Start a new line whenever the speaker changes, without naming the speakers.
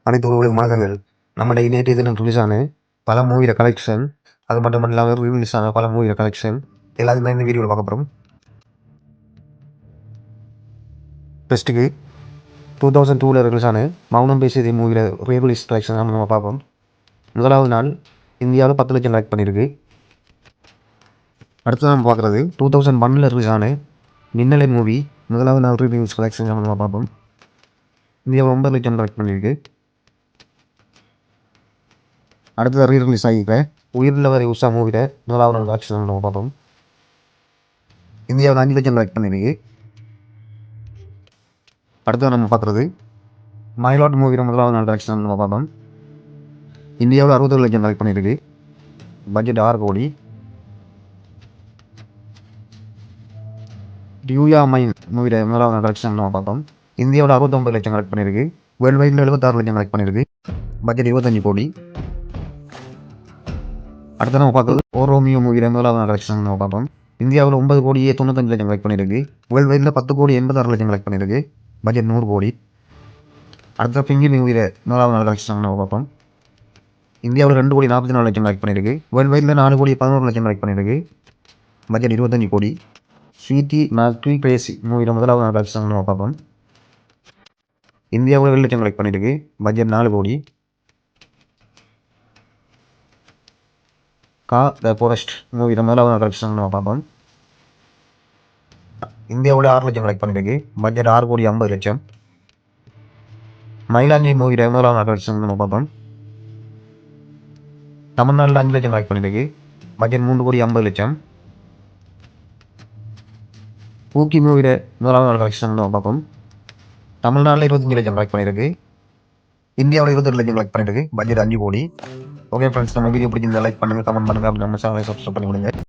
அனைத்து உறவுகளுக்கு வணக்கங்கள். நம்ம நேற்று தினம் ரிலீஸ் ஆன பல மூவியோட கலெக்ஷன், அது மட்டும் இல்லாமல் ரிலீஸ் ஆன பல மூவியோட கலெக்ஷன் எல்லாத்தையும் தான் இந்த வீடியோவில் பார்க்க போகிறோம். ஃபஸ்ட்டுக்கு 2002 ரிலீஸ் ஆன மௌனம் பேசியது மூவியோட ரீரிலீஸ் கலெக்ஷன் நம்ம பார்ப்போம். முதலாவது நாள் இந்தியாவில் 10 லட்சம் கலெக்ட் பண்ணியிருக்கு. அடுத்து நம்ம பார்க்குறது 2001 ரிலீஸ் ஆன மின்னலை மூவி முதலாவது நாள் ரீரிலீஸ் கலெக்ஷன் நம்ம பார்ப்போம். இந்தியாவில் 9 லட்சம் கலெக்ட் பண்ணியிருக்கு. அடுத்தது ரீரிலீஸ் ஆகியிருக்க உயிரில் வரை உஷா மூவியில் முதலாவது நாள் கலெக்ஷன் நம்ம பார்ப்போம். இந்தியாவில் 5 லட்சம் கலெக்ட் பண்ணியிருக்கு. அடுத்தது நம்ம பார்க்குறது மயிலாட் மூவியில் முதலாவது நாள் கலெக்ஷன் நம்ம பார்ப்போம். இந்தியாவில் 60 லட்சம் கலெக்ட் பண்ணியிருக்கு. பட்ஜெட் 6 கோடி. டியூயா மைன் மூவியில் முதலாவது நாள் கலெக்ஷன் நம்ம பார்த்தோம். இந்தியாவில் 69 லட்சம் கலெக்ட் பண்ணியிருக்கு. வேர்ல்டு வைடில் 76 லட்சம் கலெக்ட் பண்ணியிருக்கு. பட்ஜெட் 25 கோடி. அடுத்து நம்ம பார்க்குறது ஓ ரோமியோ மூவியில் முதலாவது நாள் கலெக்ஷன் நம்ம பார்ப்போம். இந்தியாவில் 9 கோடியே 95 லட்சம் கலெக்ட் பண்ணியிருக்கு. வேர்ல்டு வைடில் 10 கோடி 86 லட்சம் கலெக்ட் பண்ணியிருக்கு. பட்ஜெட் 100 கோடி. அடுத்த பிங்கி மூவியில் முதலாவது நாள் கலெக்ஷன் நம்ம பார்ப்போம். இந்தியாவில் 2 கோடி 44 லட்சம் கலெக்ட் பண்ணியிருக்கு. வேர்ல்டு வைடில் 4 கோடி 11 லட்சம் கலெக்ட் பண்ணியிருக்கு. பட்ஜெட் 25 கோடி. ஸ்வீட்டி மேக்ரி பேசி மூவியில் முதலாவது நாள் கலெக்ஷன் நம்ம பார்ப்போம். இந்தியாவில் 7 லட்சம் கலெக்ட் பண்ணியிருக்கு. பட்ஜெட் 4 கோடி. த ஃபாரஸ்ட் மூவியில் முதலாவது நாள் கலெக்ஷன் நம்ம பார்ப்போம். இந்தியாவில் 6 லட்சம் கலெக்ட் பண்ணியிருக்கு. பட்ஜெட் 6 கோடி 50 லட்சம். மயிலாஞ்சி மூவியில் முதலாவது நாள் கலெக்ஷன் நம்ம பார்ப்போம். தமிழ்நாட்டில் 5 லட்சம் கலெக்ட் பண்ணியிருக்கு. பட்ஜெட் 3 கோடி 50 லட்சம். ஊக்கி மூவியில் முதலாவது நாள் கலெக்ஷன் நம்ம பார்ப்போம். தமிழ்நாட்டில் 25 லட்சம் கலெக்ட் பண்ணியிருக்கு. இந்தியாவில் 22 லட்சம் கலெக்ட் பண்ணியிருக்கு. பட்ஜெட் 5 கோடி. ஓகே ஃப்ரெண்ட்ஸ், நம்ம வீடியோ பிடிச்சிருந்தா லைக் பண்ணுங்கள், கமெண்ட் பண்ணுங்கள், அப்படி நம்ம சேனலை சப்ஸ்கிரைப் பண்ணி விடுங்க.